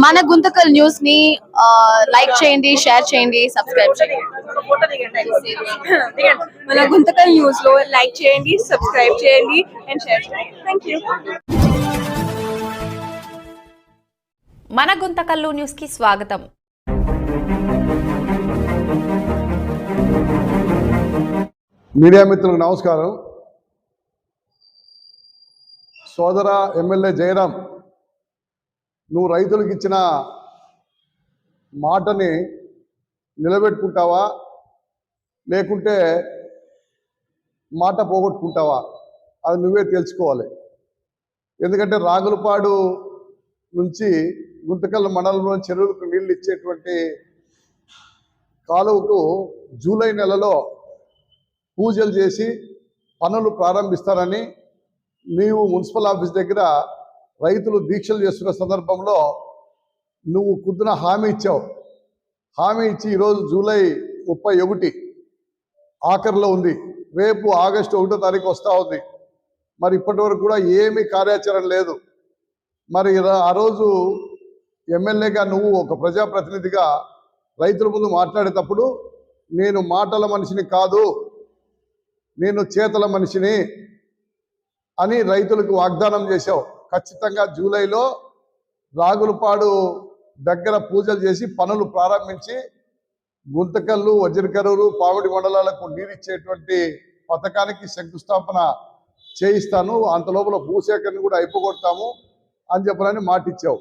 మన గుంతకల్ న్యూస్ ని లైక్ చేయండి, షేర్ చేయండి, సబ్స్క్రైబ్ చేయండి. మన గుంతకల్ న్యూస్ లో లైక్ చేయండి, సబ్స్క్రైబ్ చేయండి అండ్ షేర్ చేయండి. థాంక్యూ. మన గుంతకల్లు న్యూస్ కి స్వాగతం. మీడియా మిత్రులకు నమస్కారం. సోదర ఎమ్మెల్యే జయరాం, నువ్వు రైతులకు ఇచ్చిన మాటని నిలబెట్టుకుంటావా లేకుంటే మాట పోగొట్టుకుంటావా అది నువ్వే తెలుసుకోవాలి. ఎందుకంటే రాగులపాడు నుంచి గుంతకల్ మండలంలో చెరువులకు నీళ్ళు ఇచ్చేటువంటి కాలువకు జూలై నెలలో పూజలు చేసి పనులు ప్రారంభిస్తారని నీవు మున్సిపల్ ఆఫీస్ దగ్గర రైతులు దీక్షలు చేస్తున్న సందర్భంలో నువ్వు కుదిన హామీ ఇచ్చావు. హామీ ఇచ్చి ఈరోజు జూలై 31 ఆఖరిలో ఉంది. రేపు ఆగస్టు 1వ తారీఖు వస్తూ ఉంది. మరి ఇప్పటి వరకు కూడా ఏమీ కార్యాచరణ లేదు. మరి ఆ రోజు ఎమ్మెల్యేగా నువ్వు ఒక ప్రజాప్రతినిధిగా రైతుల ముందు మాట్లాడేటప్పుడు నేను మాటల మనిషిని కాదు, నేను చేతల మనిషిని అని రైతులకు వాగ్దానం చేశావు. ఖచ్చితంగా జూలైలో రాగులపాడు దగ్గర పూజలు చేసి పనులు ప్రారంభించి గుంతకల్లు, వజ్రకరూరు, పామిడి మండలాలకు నీరిచ్చేటువంటి పథకానికి శంకుస్థాపన చేయిస్తాను, అంతలోపల భూసేకరణ కూడా అయిపోగొడతాము అని చెప్పనని మాటిచ్చావు.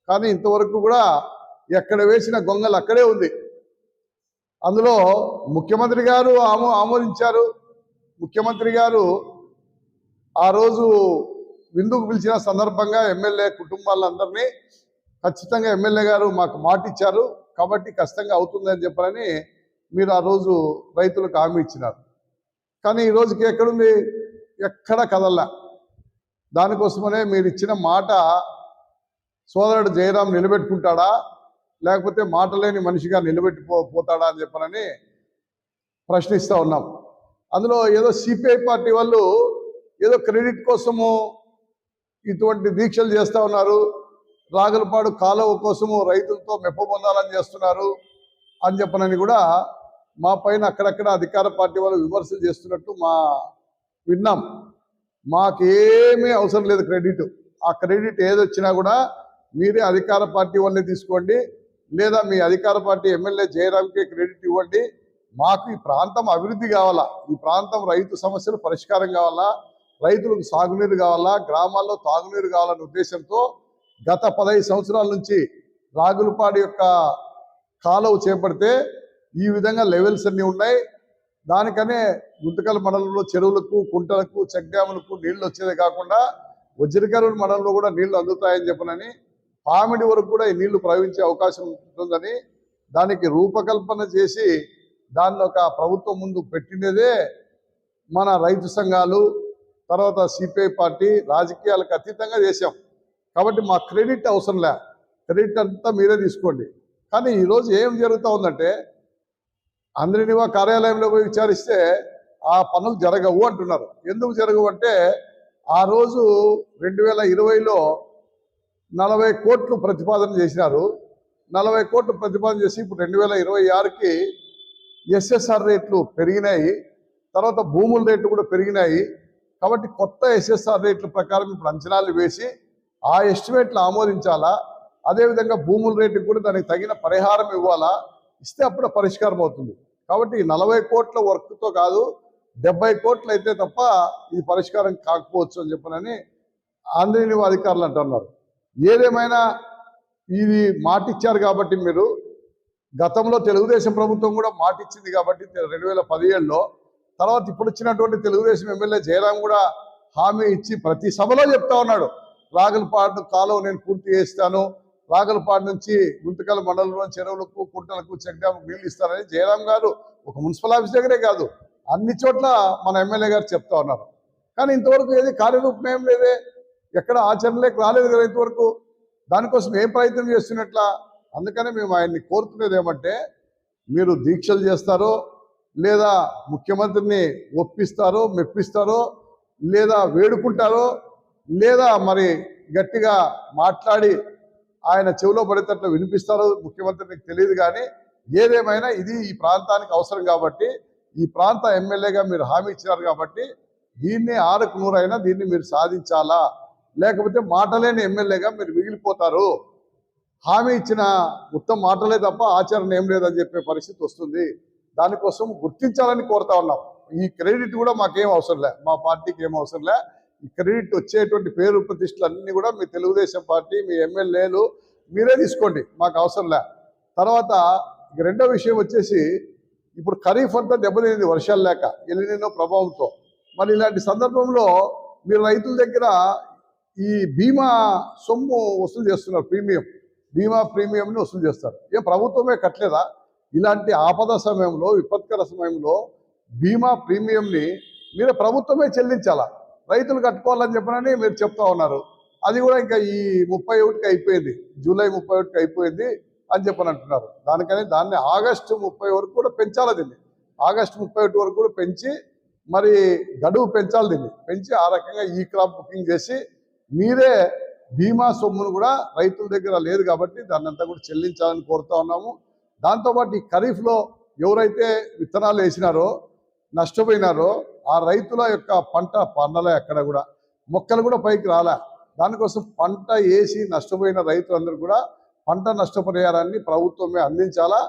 కానీ ఇంతవరకు కూడా ఎక్కడ వేసిన గొంగలు అక్కడే ఉంది. అందులో ముఖ్యమంత్రి గారు ఆమోదించారు. ముఖ్యమంత్రి గారు ఆ రోజు విందుకు పిలిచిన సందర్భంగా ఎమ్మెల్యే కుటుంబాలందరినీ ఖచ్చితంగా ఎమ్మెల్యే గారు మాకు మాట ఇచ్చారు కాబట్టి ఖచ్చితంగా అవుతుందని చెప్పారని మీరు ఆ రోజు రైతులకు హామీ ఇచ్చినారు. కానీ ఈ రోజుకి ఎక్కడుంది? ఎక్కడ కదల్లా. దానికోసమనే మీరు ఇచ్చిన మాట సోదరుడు జయరాం నిలబెట్టుకుంటాడా లేకపోతే మాట లేని మనిషిగా నిలబెట్టిపోతాడా అని చెప్పనని ప్రశ్నిస్తూ ఉన్నాం. అందులో ఏదో సిపిఐ పార్టీ వాళ్ళు ఏదో క్రెడిట్ కోసము ఇటువంటి దీక్షలు చేస్తూ ఉన్నారు, రాగులపాడు కాలువ కోసము రైతులతో మెప్ప పొందాలని చేస్తున్నారు అని చెప్పనని కూడా మా పైన అక్కడక్కడ అధికార పార్టీ వాళ్ళు విమర్శలు చేస్తున్నట్టు విన్నాం. మాకేమీ అవసరం లేదు క్రెడిట్. ఆ క్రెడిట్ ఏదొచ్చినా కూడా మీరే అధికార పార్టీ వాళ్ళే తీసుకోండి, లేదా మీ అధికార పార్టీ ఎమ్మెల్యే జయరాంకి క్రెడిట్ ఇవ్వండి. మాకు ఈ ప్రాంతం అభివృద్ధి కావాలా, ఈ ప్రాంతం రైతు సమస్యలు పరిష్కారం కావాలా, రైతులకు సాగునీరు కావాలా, గ్రామాల్లో తాగునీరు కావాలనే ఉద్దేశంతో గత 15 సంవత్సరాల నుంచి రాగులపాడు యొక్క కాలువ చేపడితే ఈ విధంగా లెవెల్స్ అన్నీ ఉన్నాయి. దానికనే గుంతకల్ మండలంలో చెరువులకు, కుంటలకు, చెక్ డ్యాములకు నీళ్లు వచ్చేదే కాకుండా వజ్రకరూరు మండలంలో కూడా నీళ్లు అందుతాయని చెప్పనని, పామిడి వరకు కూడా ఈ నీళ్లు ప్రవహించే అవకాశం ఉంటుందని దానికి రూపకల్పన చేసి దాన్ని ఒక ప్రభుత్వం ముందు పెట్టినదే మన రైతు సంఘాలు, తర్వాత సిపిఐ పార్టీ, రాజకీయాలకు అతీతంగా చేశాం. కాబట్టి మా క్రెడిట్ అవసరం లే, క్రెడిట్ అంతా మీరే తీసుకోండి. కానీ ఈరోజు ఏం జరుగుతూ ఉందంటే అందరినివా కార్యాలయంలో పోయి విచారిస్తే ఆ పనులు జరగవు అంటున్నారు. ఎందుకు జరగవు అంటే ఆ రోజు 2020లో 40 కోట్లు ప్రతిపాదన చేసినారు. 40 కోట్లు ప్రతిపాదన చేసి ఇప్పుడు 2026కి ఎస్ఎస్ఆర్ రేట్లు పెరిగినాయి, తర్వాత భూముల రేట్లు కూడా పెరిగినాయి. కాబట్టి కొత్త ఎస్ఎస్ఆర్ రేట్ల ప్రకారం ఇప్పుడు అంచనాలు వేసి ఆ ఎస్టిమేట్లు ఆమోదించాలా, అదేవిధంగా భూముల రేటుకు కూడా దానికి తగిన పరిహారం ఇవ్వాలా, ఇస్తే అప్పుడు పరిష్కారం అవుతుంది. కాబట్టి 40 కోట్ల వర్క్తో కాదు, 70 కోట్లు అయితే తప్ప ఇది పరిష్కారం కాకపోవచ్చు అని చెప్పనని ఆంధ్రని అధికారులు అంటున్నారు. ఏదేమైనా ఇది మాటిచ్చారు కాబట్టి మీరు గతంలో తెలుగుదేశం ప్రభుత్వం కూడా మాటిచ్చింది కాబట్టి 2017లో, తర్వాత ఇప్పుడు వచ్చినటువంటి తెలుగుదేశం ఎమ్మెల్యే జయరాం కూడా హామీ ఇచ్చి ప్రతి సభలో చెప్తా ఉన్నాడు, రాగులపాడు కాలువ నేను పూర్తి చేస్తాను, రాగులపాడు నుంచి గుంతకల్ మండలంలో చెరువులకు, కుంటలకు, చెక్ డ్యాములకు నీళ్ళు ఇస్తారని జయరాం గారు ఒక మున్సిపల్ ఆఫీస్ దగ్గరే కాదు అన్ని చోట్ల మన ఎమ్మెల్యే గారు చెప్తా ఉన్నారు. కానీ ఇంతవరకు ఏది కార్యరూపం ఏం లేదే, ఎక్కడ ఆచరణలోకి రాలేదు కదా ఇంతవరకు. దానికోసం ఏం ప్రయత్నం చేస్తున్నట్లా? అందుకనే మేము ఆయన్ని కోరుతున్నది ఏమంటే, మీరు దీక్షలు చేస్తారో లేదా ముఖ్యమంత్రిని ఒప్పిస్తారో మెప్పిస్తారో లేదా వేడుకుంటారో లేదా మరి గట్టిగా మాట్లాడి ఆయన చెవిలో పడేటట్లు వినిపిస్తారో ముఖ్యమంత్రికి తెలియదు. కానీ ఏదేమైనా ఇది ఈ ప్రాంతానికి అవసరం కాబట్టి, ఈ ప్రాంత ఎమ్మెల్యేగా మీరు హామీ ఇచ్చినారు కాబట్టి దీన్ని 6కు 100 అయినా దీన్ని మీరు సాధించాలా, లేకపోతే మాటలేని ఎమ్మెల్యేగా మీరు మిగిలిపోతారు. హామీ ఇచ్చిన ఉత్తమ మాటలే తప్ప ఆచరణ ఏం లేదని చెప్పే పరిస్థితి వస్తుంది. దానికోసం గుర్తించాలని కోరుతా ఉన్నాం. ఈ క్రెడిట్ కూడా మాకేం అవసరం లే, మా పార్టీకి ఏం అవసరం లే. ఈ క్రెడిట్ వచ్చేటువంటి పేరు ప్రతిష్టలు అన్నీ కూడా మీ తెలుగుదేశం పార్టీ, మీ ఎమ్మెల్యేలు మీరే తీసుకోండి, మాకు అవసరం లే. తర్వాత రెండో విషయం వచ్చేసి, ఇప్పుడు ఖరీఫ్ అంతా దెబ్బతింది వర్షాలు లేక, ఎలినినో ప్రభావంతో. మరి ఇలాంటి సందర్భంలో మీరు రైతుల దగ్గర ఈ బీమా సొమ్ము వసూలు చేస్తున్నారు, బీమా ప్రీమియంని వసూలు చేస్తారు. ఏం ప్రభుత్వమే కట్టలేదా? ఇలాంటి ఆపద సమయంలో, విపత్కర సమయంలో బీమా ప్రీమియంని మీరే ప్రభుత్వమే చెల్లించాలా, రైతులు కట్టుకోవాలని చెప్పనని మీరు చెప్తా ఉన్నారు. అది కూడా ఇంకా ఈ 31కి అయిపోయింది, జూలై 31కి అయిపోయింది అని చెప్పని అంటున్నారు. దాన్ని ఆగస్టు 30 వరకు కూడా పెంచాలి. దీన్ని ఆగస్టు 31 వరకు కూడా పెంచి మరి గడువు పెంచాలి. దీన్ని పెంచి ఆ రకంగా ఈ క్రాప్ బుకింగ్ చేసి మీరే బీమా సొమ్మును కూడా రైతుల దగ్గర లేదు కాబట్టి దాన్ని అంతా కూడా చెల్లించాలని కోరుతా ఉన్నాము. దాంతోపాటు ఈ ఖరీఫ్లో ఎవరైతే విత్తనాలు వేసినారో, నష్టపోయినారో ఆ రైతుల యొక్క పంట పండలే, ఎక్కడ కూడా మొక్కలు కూడా పైకి రాలే. దానికోసం పంట వేసి నష్టపోయిన రైతులందరూ కూడా పంట నష్టపరిహారాన్ని ప్రభుత్వమే అందించాలా.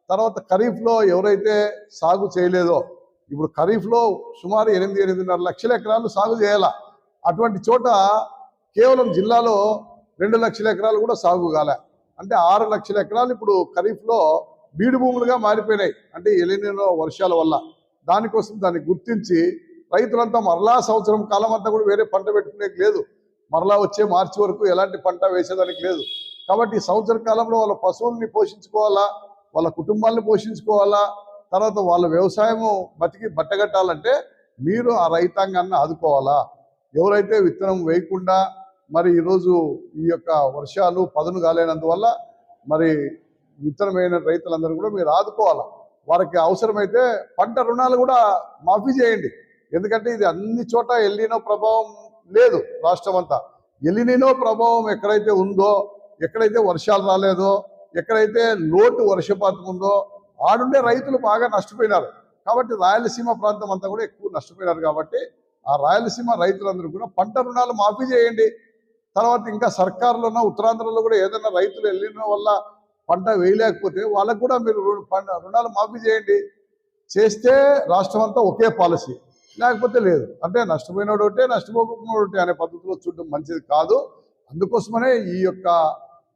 తర్వాత ఖరీఫ్లో ఎవరైతే సాగు చేయలేదో, ఇప్పుడు ఖరీఫ్లో సుమారు 8-8.5 లక్షల ఎకరాలు సాగు చేయాలా. అటువంటి చోట కేవలం జిల్లాలో 2 లక్షల ఎకరాలు కూడా సాగు కాలే. అంటే 6 లక్షల ఎకరాలు ఇప్పుడు ఖరీఫ్లో బీడు భూములుగా మారిపోయినాయి, అంటే ఎలినినో వర్షాల వల్ల. దానికోసం దాన్ని గుర్తించి రైతులంతా మరలా సంవత్సరం కాలం అంతా కూడా వేరే పంట పెట్టుకునేకి లేదు, మరలా వచ్చే మార్చి వరకు ఎలాంటి పంట వేసేదానికి లేదు. కాబట్టి ఈ సంవత్సర కాలంలో వాళ్ళ పశువుల్ని పోషించుకోవాలా, వాళ్ళ కుటుంబాలను పోషించుకోవాలా, తర్వాత వాళ్ళ వ్యవసాయము బతికి బట్టగట్టాలంటే మీరు ఆ రైతాంగాన్ని ఆదుకోవాలా. ఎవరైతే విత్తనం వేయకుండా మరి ఈరోజు ఈ యొక్క వర్షాలు పదును కాలేనందువల్ల మరి విత్తనం వేయని రైతులందరూ కూడా మీరు ఆదుకోవాలా. వారికి అవసరమైతే పంట రుణాలు కూడా మాఫీ చేయండి. ఎందుకంటే ఇది అన్ని చోట ఎల్నినో ప్రభావం లేదు, రాష్ట్రం అంతా ఎల్నినో ప్రభావం ఎక్కడైతే ఉందో, ఎక్కడైతే వర్షాలు రాలేదో, ఎక్కడైతే లోటు వర్షపాతం ఉందో ఆడుండే రైతులు బాగా నష్టపోయినారు. కాబట్టి రాయలసీమ ప్రాంతం అంతా కూడా ఎక్కువ నష్టపోయినారు. కాబట్టి ఆ రాయలసీమ రైతులందరూ కూడా పంట రుణాలు మాఫీ చేయండి. తర్వాత ఇంకా సర్కారులోనో ఉత్తరాంధ్రలో కూడా ఏదైనా రైతులు వెళ్ళిన వల్ల పంట వేయలేకపోతే వాళ్ళకు కూడా మీరు రుణాలు మాఫీ చేయండి. చేస్తే రాష్ట్రం అంతా ఒకే పాలసీ, లేకపోతే లేదు. అంటే నష్టపోయినోడు ఒకటే, నష్టపోకపోయినోడు ఒకటే అనే పద్ధతిలో చూడడం మంచిది కాదు. అందుకోసమనే ఈ యొక్క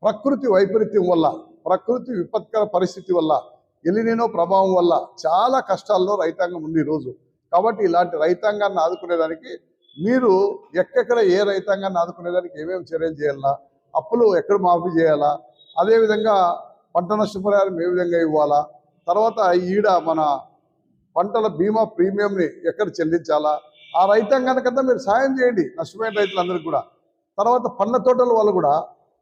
ప్రకృతి వైపరీత్యం వల్ల, ప్రకృతి విపత్కర పరిస్థితి వల్ల, ఎలినినో ప్రభావం వల్ల చాలా కష్టాల్లో రైతాంగం ఉంది ఈరోజు. కాబట్టి ఇలాంటి రైతాంగాన్ని ఆదుకునేదానికి మీరు ఎక్కడెక్కడ ఏ రైతాంగాన్ని ఆదుకునేదానికి ఏమేమి చర్యలు చేయాలా, అప్పులు ఎక్కడ మాఫీ చేయాలా, అదేవిధంగా పంట నష్టపరిహారం ఏ విధంగా ఇవ్వాలా, తర్వాత మన పంటల బీమా ప్రీమియంని ఎక్కడ చెల్లించాలా, ఆ రైతాంగానికంతా మీరు సాయం చేయండి, నష్టపోయిన రైతులందరికీ కూడా. తర్వాత పండ్ల తోటల వాళ్ళు కూడా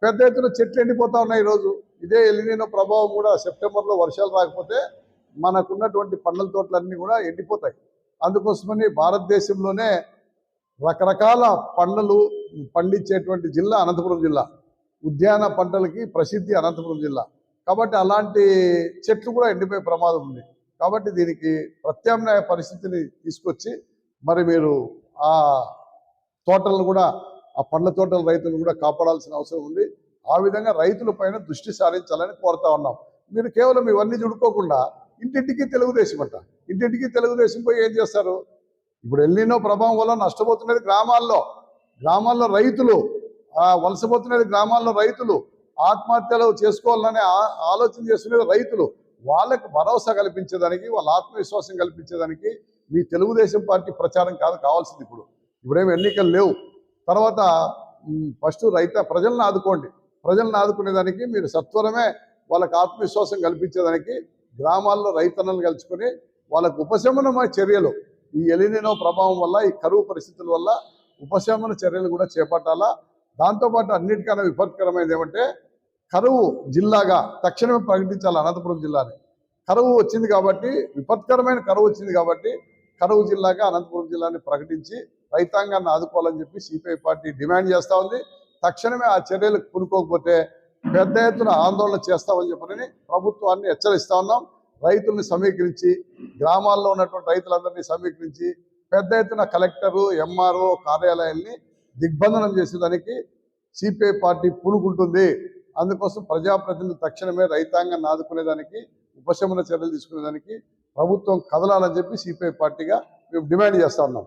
పెద్ద ఎత్తున చెట్లు ఎండిపోతా ఉన్నాయి ఈరోజు. ఇదే ఎలినినో ప్రభావం కూడా సెప్టెంబర్లో వర్షాలు రాకపోతే మనకున్నటువంటి పండ్ల తోటలన్నీ కూడా ఎండిపోతాయి. అందుకోసమని భారతదేశంలోనే రకరకాల పండ్లు పండించేటువంటి జిల్లా అనంతపురం జిల్లా, ఉద్యాన పంటలకి ప్రసిద్ధి అనంతపురం జిల్లా. కాబట్టి అలాంటి చెట్లు కూడా ఎండిపోయే ప్రమాదం ఉంది. కాబట్టి దీనికి ప్రత్యామ్నాయ పరిస్థితిని తీసుకొచ్చి మరి మీరు ఆ తోటలను కూడా, ఆ పండ్ల తోటల రైతులను కూడా కాపాడాల్సిన అవసరం ఉంది. ఆ విధంగా రైతుల పైన దృష్టి సారించాలని కోరుతా ఉన్నాం. మీరు కేవలం ఇవన్నీ చూడుకోకుండా ఇంటింటికి తెలుగుదేశం అంట, ఇంటింటికి తెలుగుదేశం పోయి ఏం చేస్తారు? ఇప్పుడు ఎల్నినో ప్రభావం వల్ల నష్టపోతున్నది గ్రామాల్లో రైతులు, వలసపోతున్నది గ్రామాల్లో రైతులు, ఆత్మహత్యలు చేసుకోవాలనే ఆలోచన చేస్తున్నది రైతులు. వాళ్ళకి భరోసా కల్పించేదానికి, వాళ్ళ ఆత్మవిశ్వాసం కల్పించేదానికి మీ తెలుగుదేశం పార్టీ ప్రచారం కావాల్సింది. ఇప్పుడేమి ఎన్నికలు లేవు. తర్వాత ఫస్ట్ ప్రజలను ఆదుకోండి. ప్రజలను ఆదుకునేదానికి మీరు సత్వరమే వాళ్ళకి ఆత్మవిశ్వాసం కల్పించేదానికి గ్రామాల్లో రైతన్నలు కలుసుకొని వాళ్ళకు ఉపశమన చర్యలు, ఈ ఎలినినో ప్రభావం వల్ల, ఈ కరువు పరిస్థితుల వల్ల ఉపశమన చర్యలు కూడా చేపట్టాలా. దాంతోపాటు అన్నిటికన్నా విపత్కరమైనది ఏమంటే కరువు జిల్లాగా తక్షణమే ప్రకటించాలి అనంతపురం జిల్లాని. కరువు వచ్చింది కాబట్టి, విపత్కరమైన కరువు వచ్చింది కాబట్టి కరువు జిల్లాగా అనంతపురం జిల్లాని ప్రకటించి రైతాంగాన్ని ఆదుకోవాలని చెప్పి సిపిఐ పార్టీ డిమాండ్ చేస్తూ ఉంది. తక్షణమే ఆ చర్యలకు పూనుకోకపోతే పెద్ద ఎత్తున ఆందోళన చేస్తామని చెప్పని ప్రభుత్వాన్ని హెచ్చరిస్తా ఉన్నాం. రైతుల్ని సమీకరించి, గ్రామాల్లో ఉన్నటువంటి రైతులందరినీ సమీకరించి పెద్ద ఎత్తున కలెక్టరు, ఎంఆర్ఓ కార్యాలయాల్ని దిగ్బంధనం చేసేదానికి సిపిఐ పార్టీ పూనుకుంటుంది. అందుకోసం ప్రజాప్రతినిధులు తక్షణమే రైతాంగాన్ని ఆదుకునేదానికి, ఉపశమన చర్యలు తీసుకునేదానికి ప్రభుత్వం కదలాలని చెప్పి సిపిఐ పార్టీగా మేము డిమాండ్ చేస్తా ఉన్నాం.